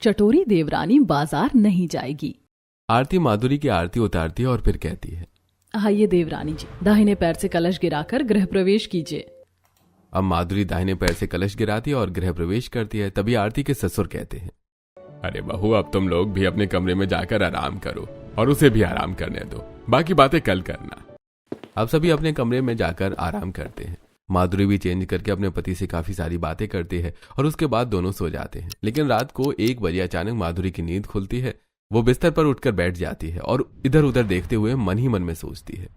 चटोरी देवरानी बाजार नहीं जाएगी। आरती माधुरी की आरती उतारती है और फिर कहती है, आइए देवरानी जी, दाहिने पैर से कलश गिराकर गृह प्रवेश कीजिए। अब माधुरी दाहिने पैर से कलश गिराती है और गृह प्रवेश करती है। तभी आरती के ससुर कहते हैं, अरे बहू, अब तुम लोग भी अपने कमरे में जाकर आराम करो और उसे भी आराम करने दो, बाकी बातें कल करना। अब सभी अपने कमरे में जाकर आराम करते हैं। माधुरी भी चेंज करके अपने पति से काफी सारी बातें करती है और उसके बाद दोनों सो जाते हैं। लेकिन रात को 1 बजे अचानक माधुरी की नींद खुलती है। वो बिस्तर पर उठकर बैठ जाती है और इधर उधर देखते हुए मन ही मन में सोचती है,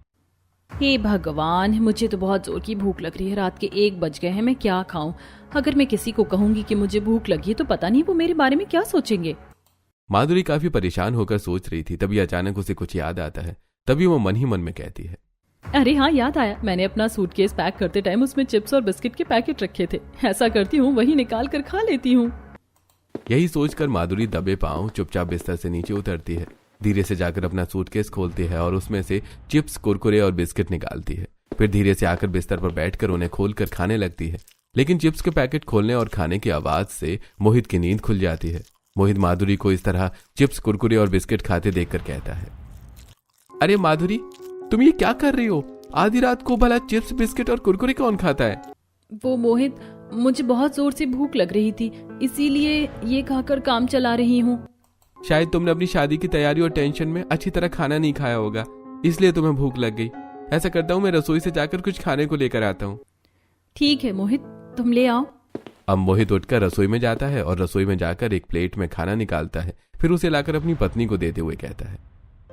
हे भगवान, मुझे तो बहुत जोर की भूख लग रही है। रात के 1 बज गए हैं, मैं क्या खाऊं? अगर मैं किसी को कहूंगी कि मुझे भूख लगी है तो पता नहीं वो मेरे बारे में क्या सोचेंगे। माधुरी काफी परेशान होकर सोच रही थी। तभी अचानक उसे कुछ याद आता है। तभी वो मन ही मन में कहती है, अरे हाँ, याद आया, मैंने अपना सूटकेस पैक करते टाइम उसमें चिप्स और बिस्किट के पैकेट रखे थे। ऐसा करती हूँ, वही निकाल कर खा लेती हूँ। यही सोचकर माधुरी दबे पांव चुपचाप बिस्तर से नीचे उतरती है। धीरे से जाकर अपना सूटकेस खोलती है और उसमें से चिप्स, कुरकुरे और बिस्किट निकालती है। फिर धीरे से आकर बिस्तर पर बैठकर उन्हें खोलकर खाने लगती है। लेकिन चिप्स के पैकेट खोलने और खाने की आवाज से मोहित की नींद खुल जाती है। मोहित माधुरी को इस तरह चिप्स, कुरकुरे और बिस्किट खाते देखकर कहता है, अरे माधुरी, तुम ये क्या कर रही हो? आधी रात को भला चिप्स, बिस्किट और कुरकुरे कौन खाता है? वो मोहित, मुझे बहुत जोर से भूख लग रही थी, इसीलिए ये खाकर काम चला रही हूँ। शायद तुमने अपनी शादी की तैयारी और टेंशन में अच्छी तरह खाना नहीं खाया होगा, इसलिए तुम्हें भूख लग गई। ऐसा करता हूँ, मैं रसोई से जाकर कुछ खाने को लेकर आता हूँ। ठीक है मोहित, तुम ले आओ। अब मोहित उठकर रसोई में जाता है और रसोई में जाकर एक प्लेट में खाना निकालता है। फिर उसे लाकर अपनी पत्नी को देते हुए कहता है,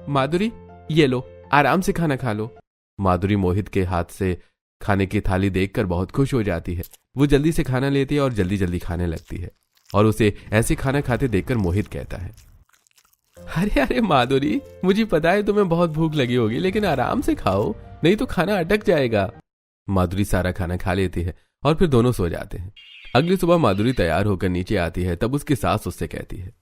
माधुरी, ये लो, आराम से खाना खा लो। माधुरी मोहित के हाथ से खाने की थाली देखकर बहुत खुश हो जाती है। वो जल्दी से खाना लेती है और जल्दी जल्दी खाने लगती है। और उसे ऐसे खाना खाते देखकर मोहित कहता है, अरे अरे माधुरी, मुझे पता है तुम्हें बहुत भूख लगी होगी, लेकिन आराम से खाओ, नहीं तो खाना अटक जाएगा। माधुरी सारा खाना खा लेती है और फिर दोनों सो जाते हैं। अगली सुबह माधुरी तैयार होकर नीचे आती है। तब उसकी सास उससे कहती है,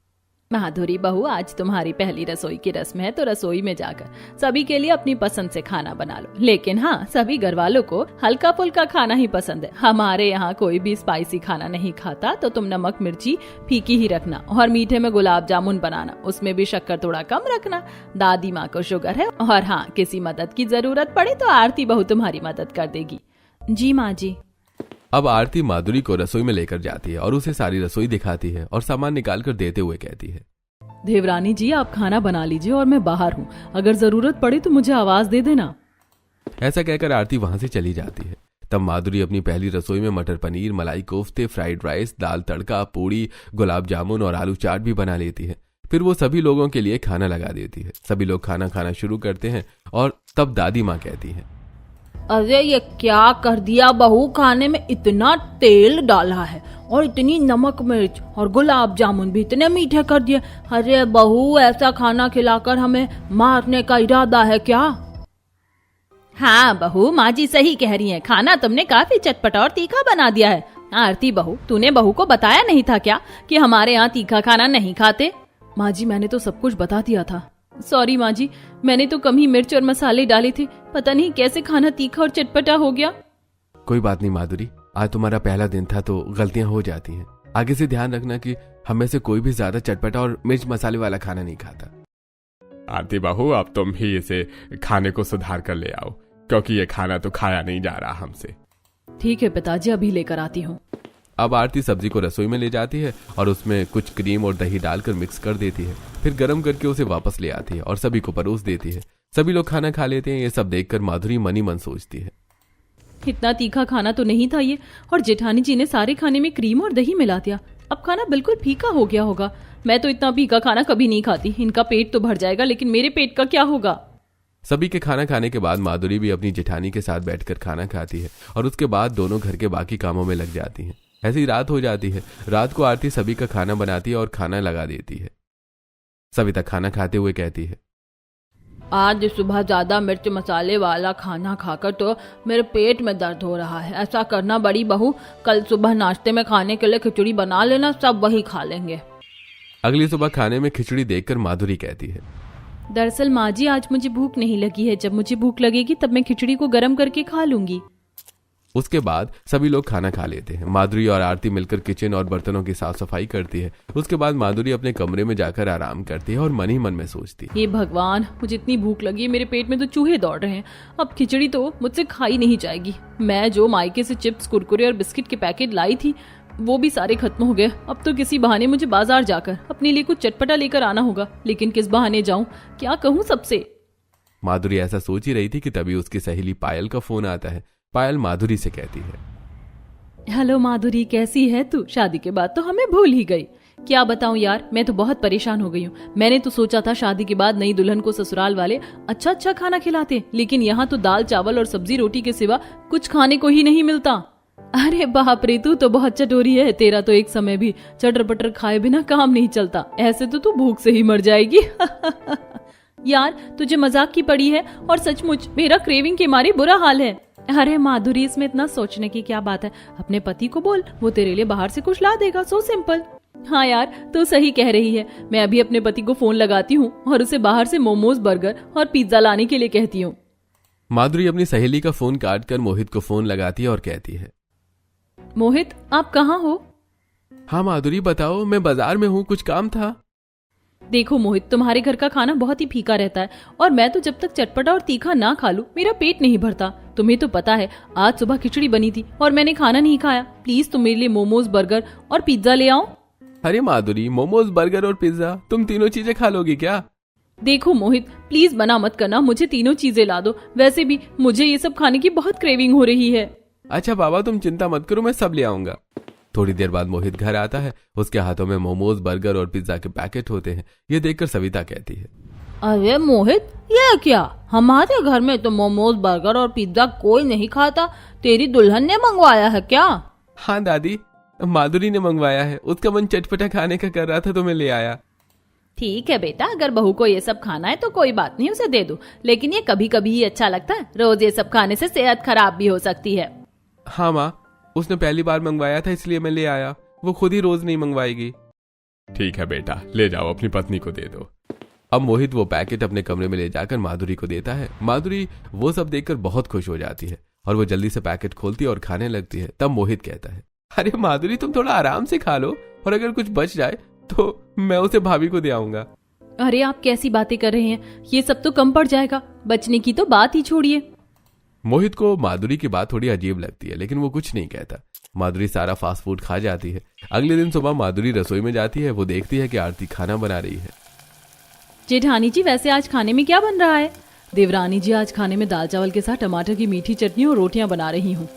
माधुरी बहू, आज तुम्हारी पहली रसोई की रस्म है, तो रसोई में जाकर सभी के लिए अपनी पसंद से खाना बना लो। लेकिन हाँ, सभी घर वालों को हल्का फुल्का खाना ही पसंद है। हमारे यहाँ कोई भी स्पाइसी खाना नहीं खाता, तो तुम नमक मिर्ची फीकी ही रखना और मीठे में गुलाब जामुन बनाना, उसमें भी शक्कर थोड़ा कम रखना। दादी माँ को शुगर है, और हाँ, किसी मदद की जरूरत पड़े तो आरती बहू तुम्हारी मदद कर देगी। जी माँ जी। अब आरती माधुरी को रसोई में लेकर जाती है और उसे सारी रसोई दिखाती है और सामान निकाल कर देते हुए कहती है, देवरानी जी, आप खाना बना लीजिए और मैं बाहर हूँ, अगर जरूरत पड़े तो मुझे आवाज दे देना। ऐसा कहकर आरती वहां से चली जाती है। तब माधुरी अपनी पहली रसोई में मटर पनीर, मलाई कोफ्ते, फ्राइड राइस, दाल तड़का, पूड़ी, गुलाब जामुन और आलू चाट भी बना लेती है। फिर वो सभी लोगों के लिए खाना लगा देती है। सभी लोग खाना खाना शुरू करते हैं और तब दादी माँ कहती है, अरे ये क्या कर दिया बहू, खाने में इतना तेल डाला है और इतनी नमक मिर्च और गुलाब जामुन भी इतने मीठे कर दिए। अरे बहू, ऐसा खाना खिलाकर हमें मारने का इरादा है क्या? हाँ बहू, माँ जी सही कह रही हैं, खाना तुमने काफी चटपटा और तीखा बना दिया है। आरती बहू, तूने बहू को बताया नहीं था क्या कि हमारे यहाँ तीखा खाना नहीं खाते? माँ जी, मैंने तो सब कुछ बता दिया था। सॉरी माँ जी, मैंने तो कम ही मिर्च और मसाले डाले थे, पता नहीं कैसे खाना तीखा और चटपटा हो गया। कोई बात नहीं माधुरी, आज तुम्हारा पहला दिन था तो गलतियां हो जाती हैं। आगे से ध्यान रखना कि हम में से कोई भी ज्यादा चटपटा और मिर्च मसाले वाला खाना नहीं खाता। आरती बहू, अब तुम भी इसे खाने को सुधार कर ले आओ, क्योंकि ये खाना तो खाया नहीं जा रहा हमसे। ठीक है पिताजी, अभी लेकर आती हूँ। अब आरती सब्जी को रसोई में ले जाती है और उसमें कुछ क्रीम और दही डालकर मिक्स कर देती है। फिर गर्म करके उसे वापस ले आती है और सभी को परोस देती है। सभी लोग खाना खा लेते हैं। ये सब देखकर माधुरी मनी मन सोचती है, इतना तीखा खाना तो नहीं था ये, और जेठानी जी ने सारे खाने में क्रीम और दही मिला दिया। अब खाना बिल्कुल फीका हो गया होगा। मैं तो इतना फीका खाना कभी नहीं खाती। इनका पेट तो भर जाएगा, लेकिन मेरे पेट का क्या होगा? सभी के खाना खाने के बाद माधुरी भी अपनी जेठानी के साथ बैठकर खाना खाती है और उसके बाद दोनों घर के बाकी कामों में लग जाती हैं। ऐसी रात हो जाती है। रात को आरती सभी का खाना बनाती है और खाना लगा देती है। सविता खाना खाते हुए कहती है, आज सुबह ज्यादा मिर्च मसाले वाला खाना खाकर तो मेरे पेट में दर्द हो रहा है। ऐसा करना बड़ी बहू, कल सुबह नाश्ते में खाने के लिए खिचड़ी बना लेना, सब वही खा लेंगे। अगली सुबह खाने में खिचड़ी देखकर माधुरी कहती है, दरअसल माँ जी, आज मुझे भूख नहीं लगी है। जब मुझे भूख लगेगी तब मैं खिचड़ी को गर्म करके खा लूंगी। उसके बाद सभी लोग खाना खा लेते हैं। माधुरी और आरती मिलकर किचन और बर्तनों की साफ सफाई करती है। उसके बाद माधुरी अपने कमरे में जाकर आराम करती है और मन ही मन में सोचती है, हे भगवान, मुझे इतनी भूख लगी है, मेरे पेट में तो चूहे दौड़ रहे हैं। अब खिचड़ी तो मुझसे खाई नहीं जाएगी। मैं जो मायके से चिप्स, कुरकुरे और बिस्किट के पैकेट लाई थी वो भी सारे खत्म हो गए। अब तो किसी बहाने मुझे बाजार जाकर अपने लिए कुछ चटपटा लेकर आना होगा, लेकिन किस बहाने जाऊं, क्या कहूं सबसे। माधुरी ऐसा सोच ही रही थी कि तभी उसकी सहेली पायल का फोन आता है। पायल माधुरी से कहती है, हेलो माधुरी, कैसी है तू? शादी के बाद तो हमें भूल ही गई। क्या बताऊं यार, मैं तो बहुत परेशान हो गई हूँ। मैंने तो सोचा था शादी के बाद नई दुल्हन को ससुराल वाले अच्छा अच्छा खाना खिलाते, लेकिन यहाँ तो दाल चावल और सब्जी रोटी के सिवा कुछ खाने को ही नहीं मिलता। अरे बाप रे, तू तो बहुत चटोरी है। तेरा तो एक समय भी चटर पटर खाए बिना काम नहीं चलता। ऐसे तो तू भूख से ही मर जाएगी। यार तुझे मजाक की पड़ी है और सचमुच मेरा क्रेविंग के मारे बुरा हाल है। अरे माधुरी, इसमें इतना सोचने की क्या बात है? अपने पति को बोल, वो तेरे लिए बाहर से कुछ ला देगा। So simple. हाँ यार, तू सही कह रही है। मैं अभी अपने पति को फोन लगाती हूँ और उसे बाहर से मोमोज, बर्गर और पिज्जा लाने के लिए कहती हूँ। माधुरी अपनी सहेली का फोन काट कर मोहित को फोन लगाती है और कहती है, मोहित, आप कहाँ हो? हाँ माधुरी बताओ, मैं बाजार में हूँ, कुछ काम था। देखो मोहित, तुम्हारे घर का खाना बहुत ही फीका रहता है और मैं तो जब तक चटपटा और तीखा ना खा लूं मेरा पेट नहीं भरता। तुम्हें तो पता है, आज सुबह खिचड़ी बनी थी और मैंने खाना नहीं खाया। प्लीज तुम मेरे लिए मोमोज, बर्गर और पिज्जा ले आओ। अरे माधुरी, मोमोज, बर्गर और पिज्जा, तुम तीनों चीजें खा लोगी क्या? देखो मोहित, प्लीज मना मत करना, मुझे तीनों चीजें ला दो। वैसे भी मुझे ये सब खाने की बहुत क्रेविंग हो रही है। अच्छा बाबा, तुम चिंता मत करो, मैं सब ले आऊंगा। थोड़ी देर बाद मोहित घर आता है। उसके हाथों में मोमोज, बर्गर और पिज्जा के पैकेट होते हैं। ये देखकर सविता कहती है, अरे मोहित, ये क्या? हमारे घर में तो मोमोज, बर्गर और पिज्जा कोई नहीं खाता। तेरी दुल्हन ने मंगवाया है क्या? हाँ दादी, माधुरी ने मंगवाया है। उसका मन चटपटा खाने का कर रहा था तो मैं ले आया। ठीक है बेटा, अगर बहू को ये सब खाना है तो कोई बात नहीं, उसे दे दो। लेकिन ये कभी कभी ही अच्छा लगता है, रोज ये सब खाने से सेहत खराब भी हो सकती है। हाँ माँ, उसने पहली बार मंगवाया था इसलिए मैं ले आया। वो खुद ही रोज नहीं मंगवाएगी। ठीक है बेटा, ले जाओ, अपनी पत्नी को दे दो। अब मोहित वो पैकेट अपने कमरे में ले जाकर माधुरी को देता है। माधुरी वो सब देखकर बहुत खुश हो जाती है और वो जल्दी से पैकेट खोलती है और खाने लगती है। तब मोहित कहता है, अरे माधुरी, तुम थोड़ा आराम से खा लो और अगर कुछ बच जाए तो मैं उसे भाभी को दे आऊंगा। अरे आप कैसी बातें कर रहे हैं? ये सब तो कम पड़ जाएगा। बचने की तो बात ही छोड़िए। मोहित को माधुरी की बात थोड़ी अजीब लगती है, लेकिन वो कुछ नहीं कहता। माधुरी सारा फास्ट फूड खा जाती है। अगले दिन सुबह माधुरी रसोई में जाती है। वो देखती है कि आरती खाना बना रही है। जेठानी जी, वैसे आज खाने में क्या बन रहा है? देवरानी जी, आज खाने में दाल चावल के साथ टमाटर की मीठी चटनी और रोटियां बना रही हूँ।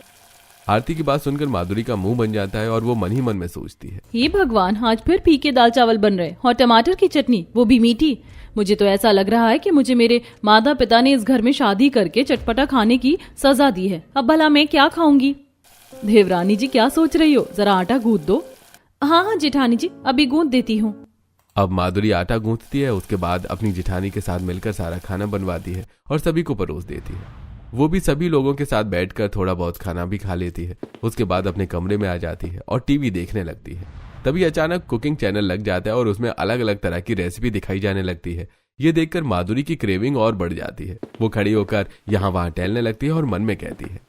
आरती की बात सुनकर माधुरी का मुंह बन जाता है और वो मन ही मन में सोचती है, हे भगवान, आज फिर फीके दाल चावल बन रहे और टमाटर की चटनी, वो भी मीठी। मुझे तो ऐसा लग रहा है कि मुझे मेरे माता पिता ने इस घर में शादी करके चटपटा खाने की सजा दी है। अब भला मैं क्या खाऊंगी? देवरानी जी, क्या सोच रही हो? जरा आटा गूंथ दो। हाँ हाँ जेठानी जी, अभी गूंथ देती हूँ। अब माधुरी आटा गूंथती है। उसके बाद अपनी जेठानी के साथ मिलकर सारा खाना बनवाती है और सभी को परोस देती है। वो भी सभी लोगों के साथ बैठकर थोड़ा बहुत खाना भी खा लेती है। उसके बाद अपने कमरे में आ जाती है और टीवी देखने लगती है। तभी अचानक कुकिंग चैनल लग जाता है और उसमें अलग अलग तरह की रेसिपी दिखाई जाने लगती है। ये देखकर माधुरी की क्रेविंग और बढ़ जाती है। वो खड़ी होकर यहाँ वहां टहलने लगती है और मन में कहती है,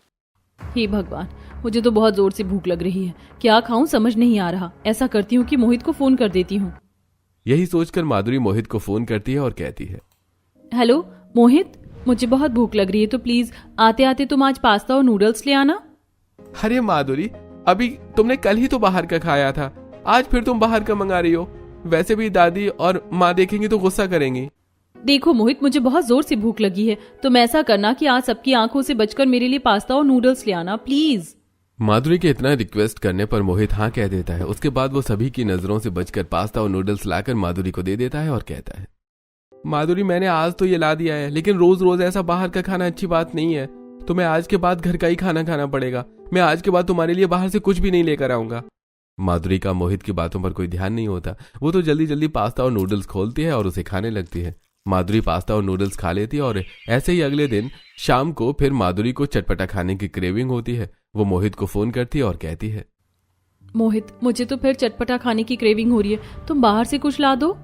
हे भगवान, मुझे तो बहुत जोर से भूख लग रही है। क्या खाऊं समझ नहीं आ रहा। ऐसा करती हूँ कि मोहित को फोन कर देती हूँ। यही सोचकर माधुरी मोहित को फोन करती है और कहती है, हेलो मोहित, मुझे बहुत भूख लग रही है, तो प्लीज आते आते तुम आज पास्ता और नूडल्स ले आना। अरे माधुरी, अभी तुमने कल ही तो बाहर का खाया था, आज फिर तुम बाहर का मंगा रही हो। वैसे भी दादी और माँ देखेंगी तो गुस्सा करेंगी। देखो मोहित, मुझे बहुत जोर से भूख लगी है। तुम ऐसा करना कि आज सबकी आंखों से बचकर मेरे लिए पास्ता और नूडल्स ले आना प्लीज। माधुरी के इतना रिक्वेस्ट करने पर मोहित हाँ कह देता है। उसके बाद वो सभी की नजरों से बचकर पास्ता और नूडल्स लाकर माधुरी को दे देता है और कहता है, माधुरी, मैंने आज तो ये ला दिया है, लेकिन रोज रोज ऐसा बाहर का खाना अच्छी बात नहीं है। तुम्हें आज के बाद घर का ही खाना खाना पड़ेगा। मैं आज के बाद तुम्हारे लिए बाहर से कुछ भी नहीं लेकर आऊंगा। माधुरी का मोहित की बातों पर कोई ध्यान नहीं होता। वो तो जल्दी जल्दी पास्ता और नूडल्स खोलती है और उसे खाने लगती है। माधुरी पास्ता और नूडल्स खा लेती है और ऐसे ही अगले दिन शाम को फिर माधुरी को चटपटा खाने की क्रेविंग होती है। वो मोहित को फोन करती है और कहती है, मोहित, मुझे तो फिर चटपटा खाने की क्रेविंग हो रही है, तुम बाहर से कुछ ला दो।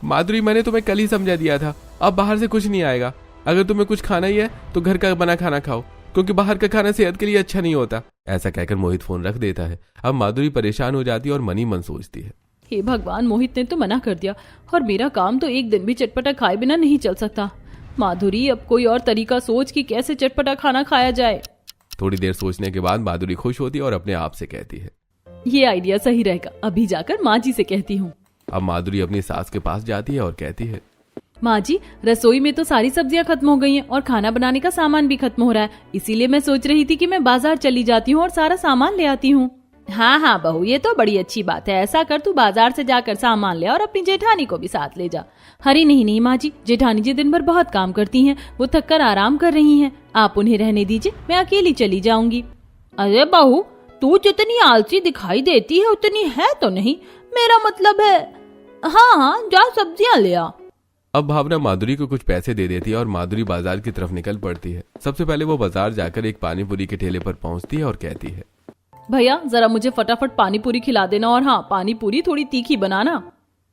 माधुरी, मैंने तुम्हें कल ही समझा दिया था, अब बाहर से कुछ नहीं आएगा। अगर तुम्हें कुछ खाना ही है तो घर का बना खाना खाओ। क्योंकि बाहर का खाना सेहत के लिए अच्छा नहीं होता। ऐसा कहकर मोहित फोन रख देता है। अब माधुरी परेशान हो जाती है और मन ही मन सोचती है, हे भगवान, मोहित ने तो मना कर दिया और मेरा काम तो एक दिन भी चटपटा खाए बिना नहीं चल सकता। माधुरी, अब कोई और तरीका सोच कि कैसे चटपटा खाना खाया जाए। थोड़ी देर सोचने के बाद माधुरी खुश होती है और अपने आप से कहती है, ये आइडिया सही रहेगा, अभी जाकर माँ जी से कहती हूँ। अब माधुरी अपनी सास के पास जाती है और कहती है, माँ जी, रसोई में तो सारी सब्जियां खत्म हो गई हैं और खाना बनाने का सामान भी खत्म हो रहा है, इसीलिए मैं सोच रही थी कि मैं बाजार चली जाती हूँ और सारा सामान ले आती हूँ। हाँ हाँ बहू, ये तो बड़ी अच्छी बात है। ऐसा कर, तू बाजार से जाकर सामान ले और अपनी जेठानी को भी साथ ले जा। अरे नहीं नहीं माँ जी, जेठानी जी दिन भर बहुत काम करती हैं, वो थक कर आराम कर रही हैं, आप उन्हें रहने दीजिए, मैं अकेली चली जाऊंगी। अरे बहू, तू जितनी आलसी दिखाई देती है उतनी है तो नहीं, मेरा मतलब है। हाँ हाँ, जा सब्जियां ले आ। अब भावना माधुरी को कुछ पैसे दे देती है और माधुरी बाजार की तरफ निकल पड़ती है। सबसे पहले वो बाजार जाकर एक पानी पूरी के ठेले पर पहुंचती है और कहती है, भैया जरा मुझे फटाफट पानी पूरी खिला देना, और हाँ, पानी पूरी थोड़ी तीखी बनाना।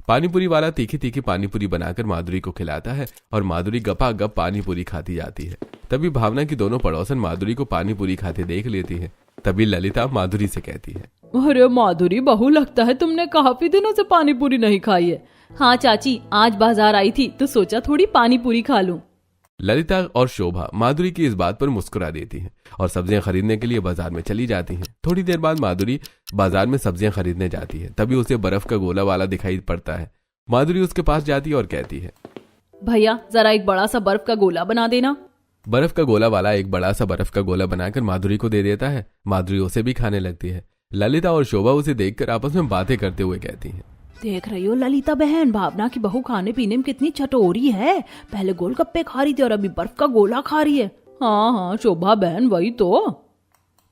पानी पूरी वाला तीखी तीखी पानी पूरी बनाकर माधुरी को खिलाता है और माधुरी गपा गप पानी पूरी खाती जाती है। तभी भावना की दोनों पड़ोसन माधुरी को पानी पूरी खाते देख लेती है। तभी ललिता माधुरी से कहती है, अरे माधुरी बहू, लगता है तुमने काफी दिनों से पानी पूरी नहीं खाई है। हाँ चाची, आज बाजार आई थी तो सोचा थोड़ी पानी पूरी खा लूं। ललिता और शोभा माधुरी की इस बात पर मुस्कुरा देती हैं और सब्जियां खरीदने के लिए बाजार में चली जाती हैं। थोड़ी देर बाद माधुरी बाजार में सब्जियां खरीदने जाती है। तभी उसे बर्फ का गोला वाला दिखाई पड़ता है। माधुरी उसके पास जाती है और कहती है, भैया जरा एक बड़ा सा बर्फ का गोला बना देना। बर्फ का गोला वाला एक बड़ा सा बर्फ का गोला बनाकर माधुरी को दे देता है। माधुरी उसे भी खाने लगती है। ललिता और शोभा उसे देखकर आपस में बातें करते हुए कहती हैं, देख रही हो ललिता बहन, भावना की बहू खाने पीने में कितनी चटोरी है। पहले गोलगप्पे खा रही थी और अभी बर्फ का गोला खा रही है। हाँ हाँ शोभा बहन, वही तो।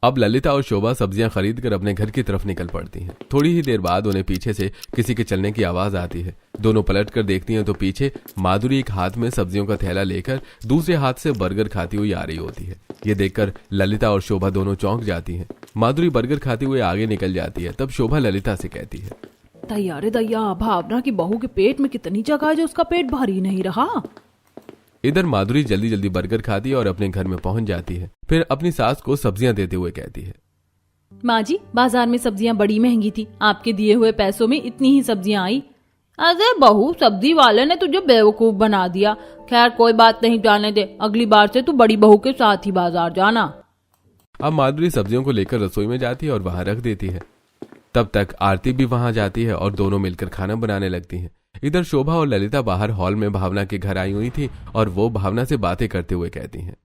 अब ललिता और शोभा सब्जियां खरीद कर अपने घर की तरफ निकल पड़ती हैं। थोड़ी ही देर बाद उन्हें पीछे से किसी के चलने की आवाज आती है। दोनों पलट कर देखती हैं तो पीछे माधुरी एक हाथ में सब्जियों का थैला लेकर दूसरे हाथ से बर्गर खाती हुई आ रही होती है। ये देखकर ललिता और शोभा दोनों चौंक जाती हैं। माधुरी बर्गर खाते हुए आगे निकल जाती है। तब शोभा ललिता से कहती है, दैया रे दैया, भावना की बहू के पेट में कितनी जगह है जो उसका पेट भारी नहीं रहा। इधर माधुरी जल्दी जल्दी बर्गर खाती है और अपने घर में पहुंच जाती है। फिर अपनी सास को सब्जियां देते हुए कहती है, माँ जी, बाजार में सब्जियां बड़ी महंगी थी, आपके दिए हुए पैसों में इतनी ही सब्जियां आई। अरे बहू, सब्जी वाले ने तुझे बेवकूफ बना दिया। खैर कोई बात नहीं, जाने दे, अगली बार से तू बड़ी बहू के साथ ही बाजार जाना। अब माधुरी सब्जियों को लेकर रसोई में जाती है और वहां रख देती है। तब तक आरती भी वहां जाती है और दोनों मिलकर खाना बनाने लगती हैं। इधर शोभा और ललिता बाहर हॉल में भावना के घर आई हुई थी और वो भावना से बातें करते हुए कहती हैं,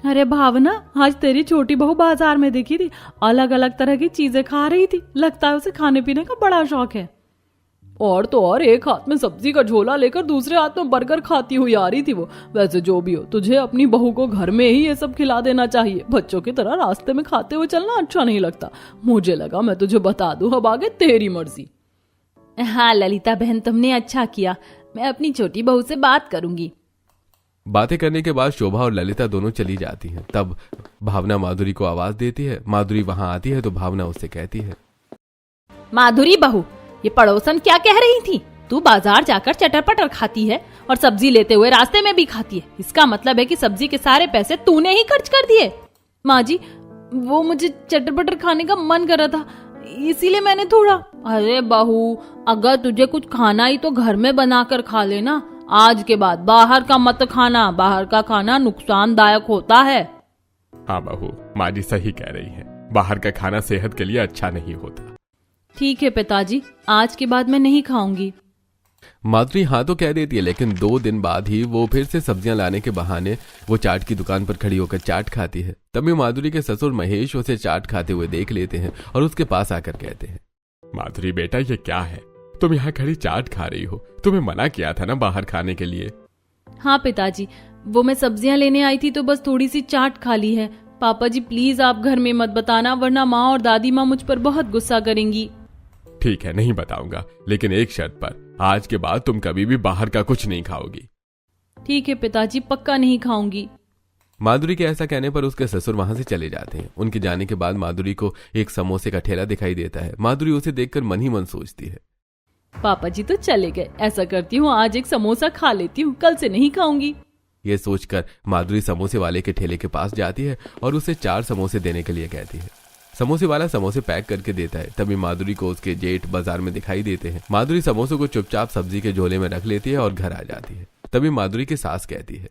अरे भावना, आज तेरी छोटी बहू बाजार में दिखी थी, अलग अलग तरह की चीजें खा रही थी, लगता है उसे खाने पीने का बड़ा शौक है। और तो और, एक हाथ में सब्जी का झोला लेकर दूसरे हाथ में बर्गर खाती हुई आ रही थी वो। वैसे जो भी हो, तुझे अपनी बहू को घर में ही ये सब खिला देना चाहिए। बच्चों की तरह रास्ते में खाते हुए चलना अच्छा नहीं लगता। मुझे लगा मैं तुझे बता दूं, अब आगे तेरी मर्जी। हाँ ललिता बहन, तुमने अच्छा किया, मैं अपनी छोटी बहू से बात करूंगी। बातें करने के बाद शोभा और ललिता दोनों चली जाती हैं। तब भावना माधुरी को आवाज देती है। माधुरी वहां आती है तो भावना उससे कहती है, माधुरी बहू, ये पड़ोसन क्या कह रही थी? तू बाजार जाकर चटर पटर खाती है और सब्जी लेते हुए रास्ते में भी खाती है। इसका मतलब है कि सब्जी के सारे पैसे तूने ही खर्च कर दिए। माँ जी, वो मुझे चटर पटर खाने का मन कर रहा था, इसीलिए मैंने थोड़ा। अरे बहू, अगर तुझे कुछ खाना ही तो घर में बनाकर खा लेना। आज के बाद बाहर का मत खाना, बाहर का खाना नुकसानदायक होता है। हाँ बहू, माँ जी सही कह रही है, बाहर का खाना सेहत के लिए अच्छा नहीं होता। ठीक है पिताजी, आज के बाद मैं नहीं खाऊंगी। माधुरी हाँ तो कह देती है, लेकिन 2 दिन बाद ही वो फिर से सब्जियां लाने के बहाने वो चाट की दुकान पर खड़ी होकर चाट खाती है। तभी माधुरी के ससुर महेश उसे चाट खाते हुए देख लेते हैं और उसके पास आकर कहते हैं, माधुरी बेटा, ये क्या है? तुम यहाँ खड़ी चाट खा रही हो, तुम्हें मना किया था ना बाहर खाने के लिए। हाँ पिताजी, वो मैं सब्जियां लेने आई थी तो बस थोड़ी सी चाट खा ली है। पापा जी प्लीज आप घर में मत बताना, वरना माँ और दादी माँ मुझ पर बहुत गुस्सा करेंगी। ठीक है, नहीं बताऊंगा, लेकिन एक शर्त पर, आज के बाद तुम कभी भी बाहर का कुछ नहीं खाओगी। ठीक है पिताजी, पक्का नहीं खाऊंगी। माधुरी के ऐसा कहने पर उसके ससुर वहां से चले जाते हैं। उनके जाने के बाद माधुरी को एक समोसे का ठेला दिखाई देता है। माधुरी उसे देखकर मन ही मन सोचती है, पापा जी तो चले गए, ऐसा करती हूँ आज एक समोसा खा लेती हूँ, कल से नहीं खाऊंगी। ये सोचकर माधुरी समोसे वाले के ठेले के पास जाती है और उसे 4 समोसे देने के लिए कहती है। समोसे वाला समोसे पैक करके देता है। तभी माधुरी को उसके जेठ बाजार में दिखाई देते हैं। माधुरी समोसों को चुपचाप सब्जी के झोले में रख लेती है और घर आ जाती है। तभी माधुरी की सास कहती है,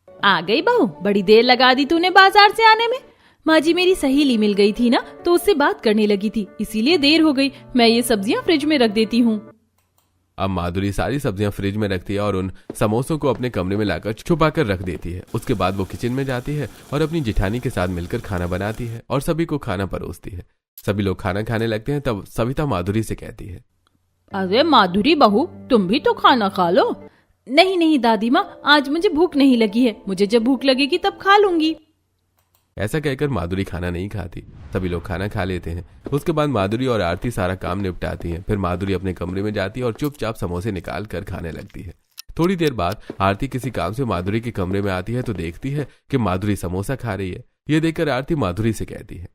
आ गई बहू, बड़ी देर लगा दी तूने बाजार से आने में। माँ जी मेरी सहेली मिल गई थी ना, तो उससे बात करने लगी थी, इसीलिए देर हो गई। मैं ये सब्जियां फ्रिज में रख देती हूँ। अब माधुरी सारी सब्जियां फ्रिज में रखती है और उन समोसों को अपने कमरे में लाकर छुपा कर रख देती है। उसके बाद वो किचन में जाती है और अपनी जिठानी के साथ मिलकर खाना बनाती है और सभी को खाना परोसती है। सभी लोग खाना खाने लगते हैं। तब सविता माधुरी से कहती है, अरे माधुरी बहू, तुम भी तो खाना खा लो। नहीं नहीं दादी माँ, आज मुझे भूख नहीं लगी है, मुझे जब भूख लगेगी तब खा लूंगी। ऐसा कहकर माधुरी खाना नहीं खाती। सभी लोग खाना खा लेते हैं। उसके बाद माधुरी और आरती सारा काम निपटाती हैं। फिर माधुरी अपने कमरे में जाती है और चुपचाप समोसे निकाल कर खाने लगती है। थोड़ी देर बाद आरती किसी काम से माधुरी के कमरे में आती है तो देखती है कि माधुरी समोसा खा रही है। ये देखकर आरती माधुरी से कहती है,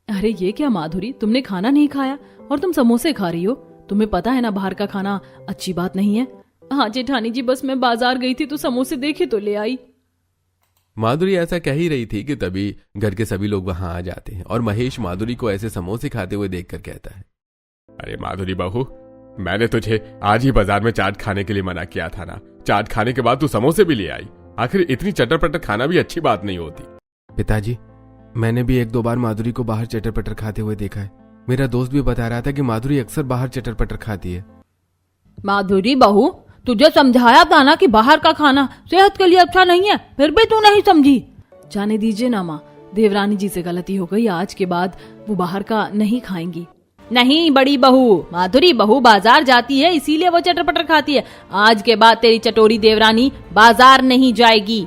अरे ये क्या माधुरी, तुमने खाना नहीं खाया और तुम समोसे खा रही हो। तुम्हें पता है ना बाहर का खाना अच्छी बात नहीं है। हाँ जेठानी जी, बस मैं बाजार गई थी तो समोसे देखे तो ले आई। माधुरी ऐसा कह ही रही थी कि तभी घर के सभी लोग वहां आ जाते हैं और महेश माधुरी को ऐसे समोसे खाते हुए देखकर कहता है, अरे माधुरी बहू, मैंने तुझे आज ही बाजार में चाट खाने के लिए मना किया था ना। चाट खाने के बाद तू समोसे भी ले आई। आखिर इतनी चटर पटर खाना भी अच्छी बात नहीं होती। पिताजी, मैंने भी 1-2 बार माधुरी को बाहर चटर पटर खाते हुए देखा है। मेरा दोस्त भी बता रहा था कि माधुरी अक्सर बाहर चटर पटर खाती है। माधुरी बहू, तुझे समझाया था ना कि बाहर का खाना सेहत के लिए अच्छा नहीं है, फिर भी तू नहीं समझी। जाने दीजिए ना माँ, देवरानी जी से गलती हो गई। आज के बाद वो बाहर का नहीं खाएंगी। नहीं बड़ी बहू, माधुरी बहू बाजार जाती है इसीलिए वो चटर पटर खाती है। आज के बाद तेरी चटोरी देवरानी बाजार नहीं जाएगी।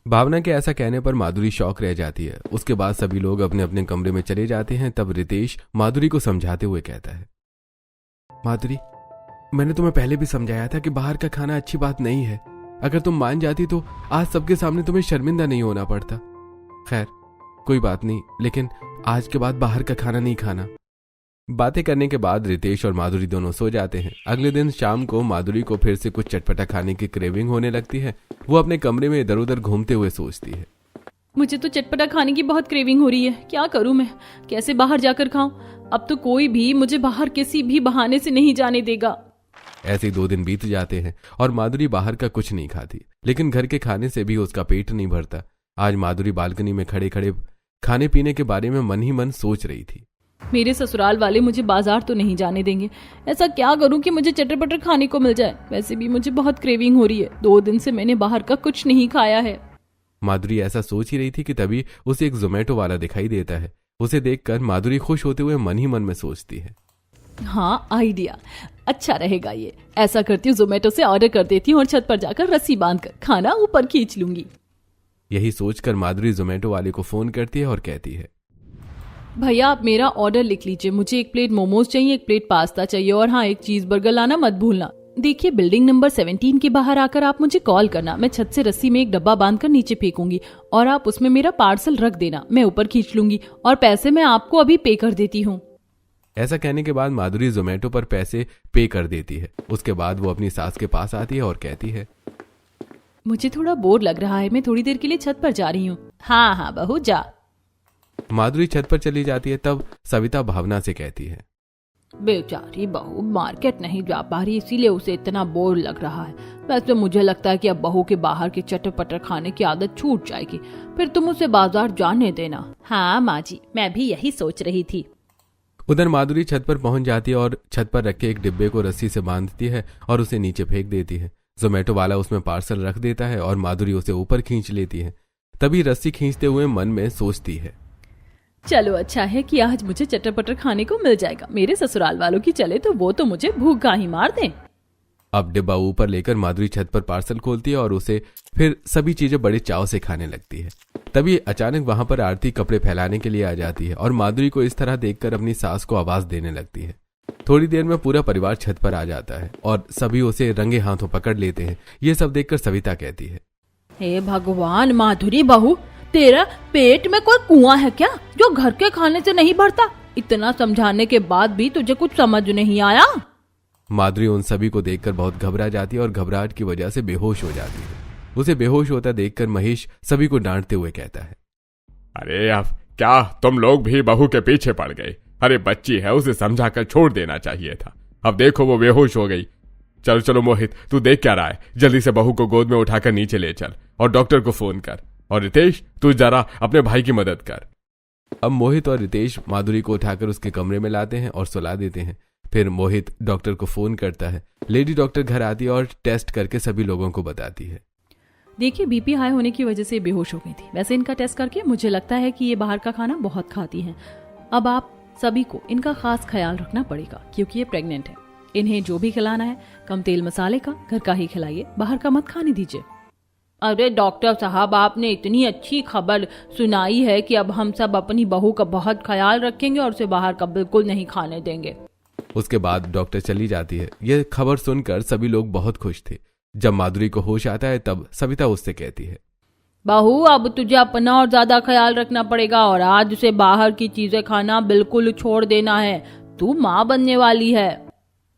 भावना के ऐसा कहने पर माधुरी शौक रह जाती है। उसके बाद सभी लोग अपने अपने कमरे में चले जाते हैं। तब रितेश माधुरी को समझाते हुए कहता है, माधुरी, मैंने तुम्हें पहले भी समझाया था कि बाहर का खाना अच्छी बात नहीं है। अगर तुम मान जाती तो आज सबके सामने तुम्हें शर्मिंदा नहीं होना पड़ता। खैर कोई बात नहीं, लेकिन आज के बाद बाहर का खाना नहीं खाना। बातें करने के बाद रितेश और माधुरी दोनों सो जाते हैं। अगले दिन शाम को माधुरी को फिर से कुछ चटपटा खाने की क्रेविंग होने लगती है। वो अपने कमरे में इधर उधर घूमते हुए सोचती है, मुझे तो चटपटा खाने की बहुत क्रेविंग हो रही है। क्या करूं मैं, कैसे बाहर जाकर खाऊं। अब तो कोई भी मुझे बाहर किसी भी बहाने से नहीं जाने देगा। ऐसे 2 दिन बीत जाते हैं और माधुरी बाहर का कुछ नहीं खाती, लेकिन घर के खाने से भी उसका पेट नहीं भरता। आज माधुरी बालकनी में खड़े खड़े खाने पीने के बारे में मन ही मन सोच रही थी। मेरे ससुराल वाले मुझे बाजार तो नहीं जाने देंगे। ऐसा क्या करूं कि मुझे चटर पटर खाने को मिल जाए। वैसे भी मुझे बहुत क्रेविंग हो रही है। 2 दिन से मैंने बाहर का कुछ नहीं खाया है। माधुरी ऐसा सोच ही रही थी कि तभी उसे एक जोमेटो वाला दिखाई देता है। उसे देखकर माधुरी खुश होते हुए मन ही मन में सोचती है, हाँ आइडिया अच्छा रहेगा ये। ऐसा करती हूँ, जोमेटो से ऑर्डर कर देती हूँ और छत पर जाकर रस्सी बांधकर खाना ऊपर खींच लूंगी। यही सोचकर माधुरी जोमेटो वाले को फोन करती है और कहती है, भैया आप मेरा ऑर्डर लिख लीजिए। मुझे 1 प्लेट मोमोज चाहिए, 1 प्लेट पास्ता चाहिए और हाँ 1 चीज बर्गर लाना मत भूलना। देखिए बिल्डिंग नंबर 17 के बाहर आकर आप मुझे कॉल करना। मैं छत से रस्सी में एक डब्बा बांधकर नीचे फेंकूंगी और आप उसमें मेरा पार्सल रख देना। मैं ऊपर खींच लूंगी और पैसे मैं आपको अभी पे कर देती हूँ। ऐसा कहने के बाद माधुरी जोमेटो पर पैसे पे कर देती है। उसके बाद वो अपनी सास के पास आती है और कहती है, मुझे थोड़ा बोर लग रहा है, मैं थोड़ी देर के लिए छत पर जा रही हूँ। हाँ हाँ बहू जा। माधुरी छत पर चली जाती है। तब सविता भावना से कहती है, बेचारी बहू मार्केट नहीं जा पा रही, इसीलिए उसे इतना बोर लग रहा है। वैसे मुझे लगता है कि अब बहू के बाहर के चटर पटर खाने की आदत छूट जाएगी, फिर तुम उसे बाजार जाने देना। हाँ माँ जी, मैं भी यही सोच रही थी। उधर माधुरी छत पर पहुंच जाती है और छत पर रखे एक डिब्बे को रस्सी से बांधती है और उसे नीचे फेंक देती है। जोमेटो वाला उसमें पार्सल रख देता है और माधुरी उसे ऊपर खींच लेती है। तभी रस्सी खींचते हुए मन में सोचती है, चलो अच्छा है कि आज मुझे चटर पटर खाने को मिल जाएगा। मेरे ससुराल वालों की चले तो वो तो मुझे भूखा ही मार दें। अब डिब्बा ऊपर लेकर माधुरी छत पर पार्सल खोलती है और उसे फिर सभी चीजें बड़े चाव से खाने लगती है। तभी अचानक वहां पर आरती कपड़े फैलाने के लिए आ जाती है और माधुरी को इस तरह देखकर अपनी सास को आवाज देने लगती है। थोड़ी देर में पूरा परिवार छत पर आ जाता है और सभी उसे रंगे हाथों पकड़ लेते हैं। ये सब देखकर सविता कहती है, हे भगवान माधुरी बहू, तेरा पेट में कोई कुआं है क्या जो घर के खाने से नहीं भरता? इतना समझाने के बाद भी तुझे कुछ समझ नहीं आया? माधुरी उन सभी को देखकर बहुत घबरा जाती है और घबराहट की वजह से बेहोश हो जाती है। उसे बेहोश होता देखकर महेश सभी को डांटते हुए कहता है, अरे अब क्या तुम लोग भी बहू के पीछे पड़ गए? अरे बच्ची है, उसे समझाकर छोड़ देना चाहिए था। अब देखो वो बेहोश हो गई। चलो चलो मोहित, तू देख क्या रहा है? जल्दी से बहू को गोद में उठाकर नीचे ले चल और डॉक्टर को फोन कर। और रितेश, तू जरा अपने भाई की मदद कर। अब मोहित और रितेश माधुरी को उठाकर उसके कमरे में लाते हैं और सुला देते हैं। फिर मोहित डॉक्टर को फोन करता है। लेडी डॉक्टर घर आती है और टेस्ट करके सभी लोगों को बताती है। देखिए, बीपी हाई होने की वजह से बेहोश हो गई थी। वैसे इनका टेस्ट करके मुझे लगता है कि ये बाहर का खाना बहुत खाती हैं। अब आप सभी को इनका खास ख्याल रखना पड़ेगा क्योंकि ये प्रेग्नेंट है। इन्हें जो भी खिलाना है कम तेल मसाले का घर का ही खिलाइए, बाहर का मत खाने दीजिए। अरे डॉक्टर साहब, आपने इतनी अच्छी खबर सुनाई है कि अब हम सब अपनी बहू का बहुत ख्याल रखेंगे और उसे बाहर का बिल्कुल नहीं खाने देंगे। उसके बाद डॉक्टर चली जाती है। यह खबर सुनकर सभी लोग बहुत खुश थे। जब माधुरी को होश आता है तब सविता उससे कहती है, बहू अब तुझे अपना और ज्यादा ख्याल रखना पड़ेगा और आज से बाहर की चीजें खाना बिल्कुल छोड़ देना है। तू माँ बनने वाली है।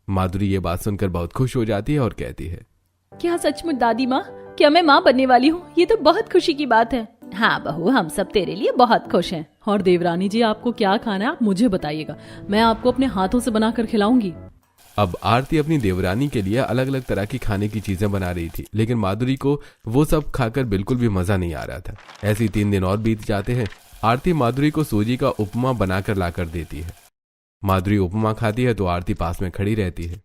माधुरी ये बात सुनकर बहुत खुश हो जाती है और कहती है, क्या सचमुच दादी माँ? क्या मैं माँ बनने वाली हूँ? ये तो बहुत खुशी की बात है। हाँ बहू, हम सब तेरे लिए बहुत खुश हैं। और देवरानी जी, आपको क्या खाना है आप मुझे बताइएगा, मैं आपको अपने हाथों से बनाकर खिलाऊंगी। अब आरती अपनी देवरानी के लिए अलग अलग तरह की खाने की चीजें बना रही थी, लेकिन माधुरी को वो सब खाकर बिल्कुल भी मजा नहीं आ रहा था। ऐसे ही 3 दिन और बीत जाते हैं। आरती माधुरी को सूजी का उपमा बनाकर लाकर देती है। माधुरी उपमा खाती है तो आरती पास में खड़ी रहती है।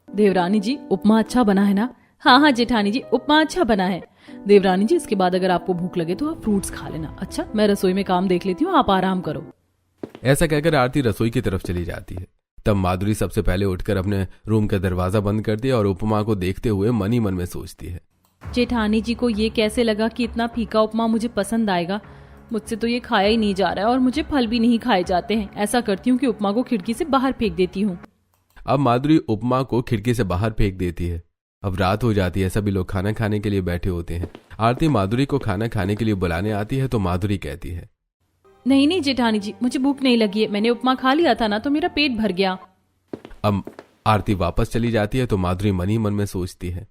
देवरानी जी, उपमा अच्छा बना है ना? हाँ हाँ जेठानी जी, उपमा अच्छा बना है। देवरानी जी, इसके बाद अगर आपको भूख लगे तो आप फ्रूट्स खा लेना। अच्छा, मैं रसोई में काम देख लेती हूँ, आप आराम करो। ऐसा कहकर आरती रसोई की तरफ चली जाती है। तब माधुरी सबसे पहले उठकर अपने रूम का दरवाजा बंद करती है और उपमा को देखते हुए मन ही मन में सोचती है, जेठानी जी को ये कैसे लगा कि इतना फीका उपमा मुझे पसंद आएगा? मुझसे तो ये खाया ही नहीं जा रहा है और मुझे फल भी नहीं खाए जाते हैं। ऐसा करती हूँ कि उपमा को खिड़की से बाहर फेंक देती हूँ। अब माधुरी उपमा को खिड़की से बाहर फेंक देती है। अब रात हो जाती है। सभी लोग खाना खाने के लिए बैठे होते हैं। आरती माधुरी को खाना खाने के लिए बुलाने आती है तो माधुरी कहती है, नहीं नहीं जेठानी जी, मुझे भूख नहीं लगी है। मैंने उपमा खा लिया था ना, तो मेरा पेट भर गया। अब आरती वापस चली जाती है तो माधुरी मन ही मन में सोचती है,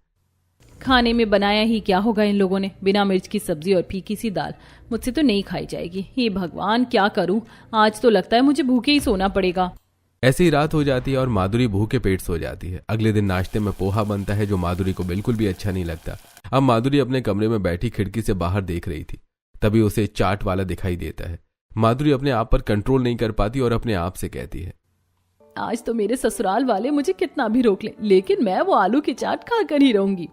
खाने में बनाया ही क्या होगा इन लोगों ने? बिना मिर्च की सब्जी और फीकी सी दाल मुझसे तो नहीं खाई जाएगी। हे भगवान, क्या करूं? आज तो लगता है मुझे भूखे ही सोना पड़ेगा। ऐसी ही रात हो जाती है और माधुरी भूखे पेट सो जाती है। अगले दिन नाश्ते में पोहा बनता है जो माधुरी को बिल्कुल भी अच्छा नहीं लगता। अब माधुरी अपने कमरे में बैठी खिड़की से बाहर देख रही थी। तभी उसे चाट वाला दिखाई देता है। माधुरी अपने आप पर कंट्रोल नहीं कर पाती और अपने आप से कहती है, आज तो मेरे ससुराल वाले मुझे कितना भी रोक ले, लेकिन मैं वो आलू की चाट खाकर ही रहूंगी।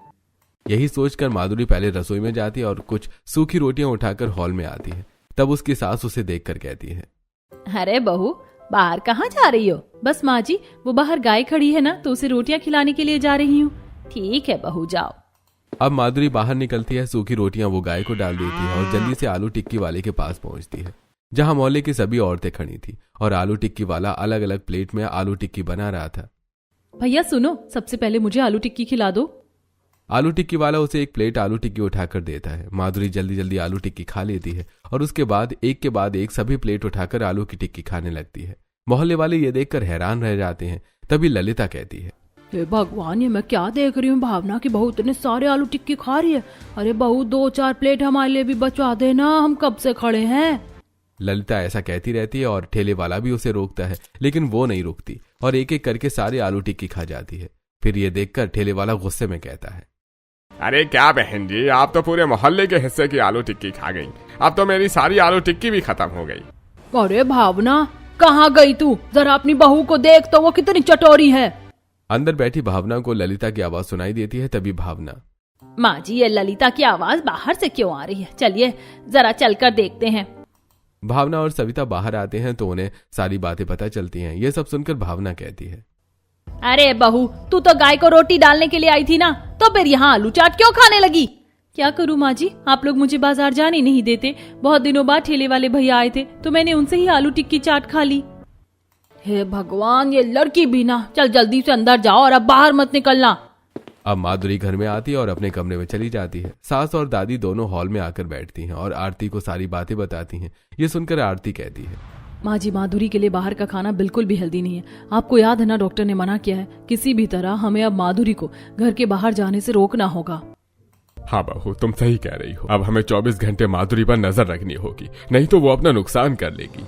यही सोचकर माधुरी पहले रसोई में जाती है और कुछ सूखी रोटियां उठाकर हॉल में आती है। तब उसकी सास उसे देखकर कहती है, अरे बहू, बाहर कहाँ जा रही हो? बस माँ जी, वो बाहर गाय खड़ी है ना, तो उसे रोटियां खिलाने के लिए जा रही हूँ। ठीक है बहू, जाओ। अब माधुरी बाहर निकलती है। सूखी रोटियां वो गाय को डाल देती है और जल्दी से आलू टिक्की वाले के पास पहुंचती है, जहां मोहल्ले की सभी औरतें खड़ी थी और आलू टिक्की वाला अलग अलग प्लेट में आलू टिक्की बना रहा था। भैया सुनो, सबसे पहले मुझे आलू टिक्की खिला दो। आलू टिक्की वाला उसे एक प्लेट आलू टिक्की उठाकर देता है। माधुरी जल्दी जल्दी आलू टिक्की खा लेती है और उसके बाद एक के बाद एक सभी प्लेट उठाकर आलू की टिक्की खाने लगती है। मोहल्ले वाले ये देखकर हैरान रह जाते हैं। तभी ललिता कहती है, हे भगवान, ये मैं क्या देख रही हूँ? भावना की बहू इतने सारे आलू टिक्की खा रही है। अरे बहू, 2-4 प्लेट हमारे लिए भी बचवा देना, हम कब से खड़े हैं। ललिता ऐसा कहती रहती है और ठेले वाला भी उसे रोकता है, लेकिन वो नहीं रुकती और एक एक करके सारे आलू टिक्की खा जाती है। फिर ये देखकर ठेले वाला गुस्से में कहता है, अरे क्या बहन जी, आप तो पूरे मोहल्ले के हिस्से की आलू टिक्की खा गई। अब तो मेरी सारी आलू टिक्की भी खत्म हो गई। अरे भावना, कहाँ गई तू? जरा अपनी बहू को देख तो, वो कितनी चटोरी है। अंदर बैठी भावना को ललिता की आवाज सुनाई देती है। तभी भावना, माँ जी, ये ललिता की आवाज बाहर से क्यों आ रही है? चलिए जरा चलकर देखते हैं। भावना और सविता बाहर आते हैं तो उन्हें सारी बातें पता चलती हैं। ये सब सुनकर भावना कहती है, अरे बहू, तू तो गाय को रोटी डालने के लिए आई थी ना, तो फिर यहाँ आलू चाट क्यों खाने लगी? क्या करूँ माँ जी, आप लोग मुझे बाजार जाने नहीं देते। बहुत दिनों बाद ठेले वाले भैया आए थे तो मैंने उनसे ही आलू टिक्की चाट खा ली। हे भगवान, ये लड़की भी ना। चल जल्दी से अंदर जाओ और अब बाहर मत निकलना। अब माधुरी घर में आती है और अपने कमरे में चली जाती है। सास और दादी दोनों हॉल में आकर बैठती हैं और आरती को सारी बातें बताती हैं। ये सुनकर आरती कहती है, माँ जी, माधुरी के लिए बाहर का खाना बिल्कुल भी हेल्दी नहीं है। आपको याद है ना, डॉक्टर ने मना किया है। किसी भी तरह हमें अब माधुरी को घर के बाहर जाने से रोकना होगा। हाँ बहू, तुम सही कह रही हो। अब हमें 24 घंटे माधुरी पर नजर रखनी होगी, नहीं तो वो अपना नुकसान कर लेगी।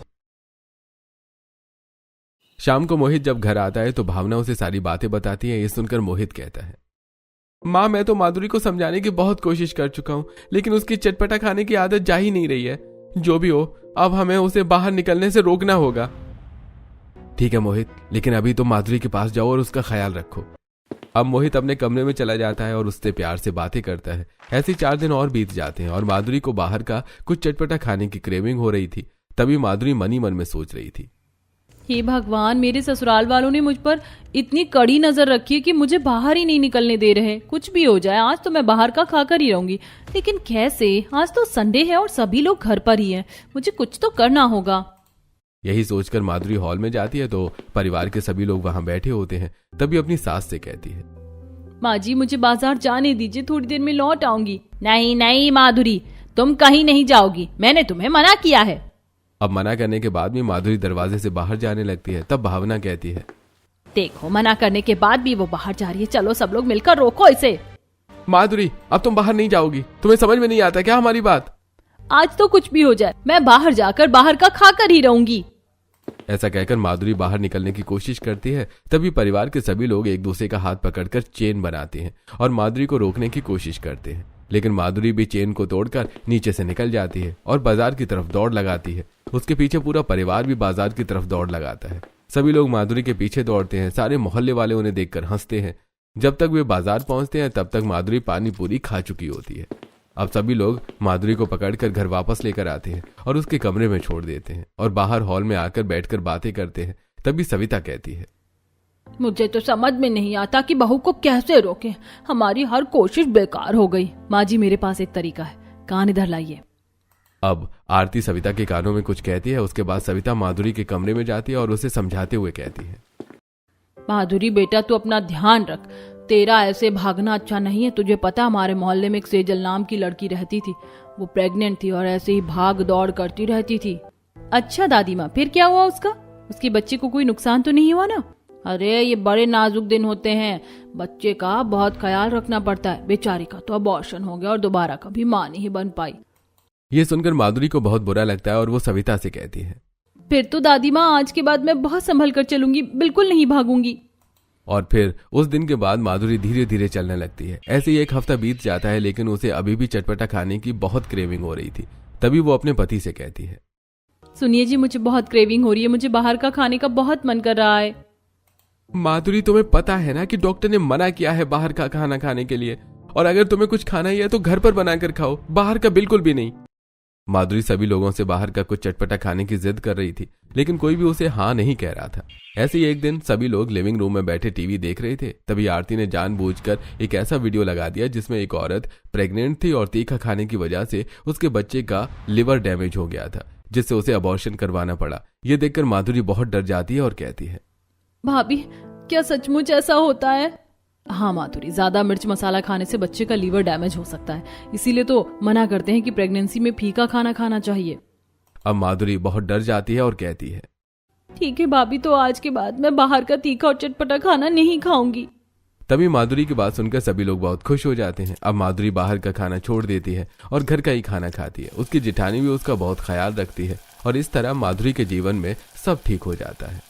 शाम को मोहित जब घर आता है तो भावना उसे सारी बातें बताती है। ये सुनकर मोहित कहता है, माँ मैं तो माधुरी को समझाने की बहुत कोशिश कर चुका हूँ, लेकिन उसकी चटपटा खाने की आदत जा ही नहीं रही है। जो भी हो, अब हमें उसे बाहर निकलने से रोकना होगा। ठीक है मोहित, लेकिन अभी तो माधुरी के पास जाओ और उसका ख्याल रखो। अब मोहित अपने कमरे में चला जाता है और उससे प्यार से बातें करता है। ऐसे 4 दिन और बीत जाते हैं और माधुरी को बाहर का कुछ चटपटा खाने की क्रेविंग हो रही थी। तभी माधुरी मन ही मन में सोच रही थी, हे भगवान, मेरे ससुराल वालों ने मुझ पर इतनी कड़ी नजर रखी है कि मुझे बाहर ही नहीं निकलने दे रहे। कुछ भी हो जाए, आज तो मैं बाहर का खाकर ही रहूंगी। लेकिन कैसे? आज तो संडे है और सभी लोग घर पर ही हैं। मुझे कुछ तो करना होगा। यही सोचकर माधुरी हॉल में जाती है तो परिवार के सभी लोग वहां बैठे होते हैं। तभी अपनी सास से कहती है, माँ जी मुझे बाजार जाने दीजिए, थोड़ी देर में लौट आऊंगी। नहीं नहीं माधुरी, तुम कहीं नहीं जाओगी, मैंने तुम्हें मना किया है। अब मना करने के बाद भी माधुरी दरवाजे से बाहर जाने लगती है। तब भावना कहती है, देखो मना करने के बाद भी वो बाहर जा रही है, चलो सब लोग मिलकर रोको इसे। माधुरी अब तुम बाहर नहीं जाओगी, तुम्हें समझ में नहीं आता क्या हमारी बात? आज तो कुछ भी हो जाए, मैं बाहर जाकर बाहर का खाकर ही रहूंगी। ऐसा कहकर माधुरी बाहर निकलने की कोशिश करती है। तभी परिवार के सभी लोग एक दूसरे का हाथ पकड़कर चेन बनाते हैं और माधुरी को रोकने की कोशिश करते हैं। लेकिन माधुरी भी चेन को तोड़कर नीचे से निकल जाती है और बाजार की तरफ दौड़ लगाती है। उसके पीछे पूरा परिवार भी बाजार की तरफ दौड़ लगाता है। सभी लोग माधुरी के पीछे दौड़ते हैं। सारे मोहल्ले वाले उन्हें देखकर हंसते हैं। जब तक वे बाजार पहुंचते हैं तब तक माधुरी पानी पूरी खा चुकी होती है। अब सभी लोग माधुरी को पकड़कर घर वापस लेकर आते हैं और उसके कमरे में छोड़ देते हैं और बाहर हॉल में आकर बैठकर बातें करते हैं। तभी सविता कहती है, मुझे तो समझ में नहीं आता कि बहू को कैसे रोके, हमारी हर कोशिश बेकार हो गई। माँ जी मेरे पास एक तरीका है, कान इधर लाइए। अब आरती सविता के कानों में कुछ कहती है। उसके बाद सविता माधुरी के कमरे में जाती है और उसे समझाते हुए कहती है, माधुरी बेटा तू अपना ध्यान रख, तेरा ऐसे भागना अच्छा नहीं है। तुझे पता हमारे मोहल्ले में एक सेजल नाम की लड़की रहती थी, वो प्रेग्नेंट थी और ऐसे ही भाग दौड़ करती रहती थी। अच्छा दादी माँ, फिर क्या हुआ उसका? उसके बच्चे को कोई नुकसान तो नहीं हुआ ना? अरे ये बड़े नाजुक दिन होते हैं, बच्चे का बहुत ख्याल रखना पड़ता है। बेचारी का तो अबॉर्शन हो गया और दोबारा कभी मां नहीं बन पाई। ये सुनकर माधुरी को बहुत बुरा लगता है और वो सविता से कहती है, फिर तो दादी माँ आज के बाद मैं बहुत संभल कर चलूंगी, बिल्कुल नहीं भागूंगी। और फिर उस दिन के बाद माधुरी धीरे धीरे चलने लगती है। ऐसे ही एक हफ्ता बीत जाता है लेकिन उसे अभी भी चटपटा खाने की बहुत क्रेविंग हो रही थी। तभी वो अपने पति से कहती है, सुनिए जी, मुझे बहुत क्रेविंग हो रही है, मुझे बाहर का खाने का बहुत मन कर रहा है। माधुरी तुम्हें पता है ना कि डॉक्टर ने मना किया है बाहर का खाना खाने के लिए, और अगर तुम्हें कुछ खाना ही है तो घर पर बनाकर खाओ, बाहर का बिल्कुल भी नहीं। माधुरी सभी लोगों से बाहर का कुछ चटपटा खाने की जिद कर रही थी लेकिन कोई भी उसे हाँ नहीं कह रहा था। ऐसे ही एक दिन सभी लोग लिविंग रूम में बैठे टीवी देख रहे थे। तभी आरती ने जानबूझकर एक ऐसा वीडियो लगा दिया जिसमें एक औरत प्रेग्नेंट थी और तीखा खाने की वजह से उसके बच्चे का लिवर डैमेज हो गया था, जिससे उसे अबॉर्शन करवाना पड़ा। ये देखकर माधुरी बहुत डर जाती है और कहती है, भाभी क्या सचमुच ऐसा होता है? हाँ माधुरी, ज्यादा मिर्च मसाला खाने से बच्चे का लीवर डैमेज हो सकता है, इसीलिए तो मना करते हैं कि प्रेगनेंसी में फीका खाना खाना चाहिए। अब माधुरी बहुत डर जाती है और कहती है, ठीक है भाभी, तो आज के बाद मैं बाहर का तीखा और चटपटा खाना नहीं खाऊंगी। तभी माधुरी की बात सुनकर सभी लोग बहुत खुश हो जाते हैं। अब माधुरी बाहर का खाना छोड़ देती है और घर का ही खाना खाती है। उसकी जेठानी भी उसका बहुत ख्याल रखती है और इस तरह माधुरी के जीवन में सब ठीक हो जाता है।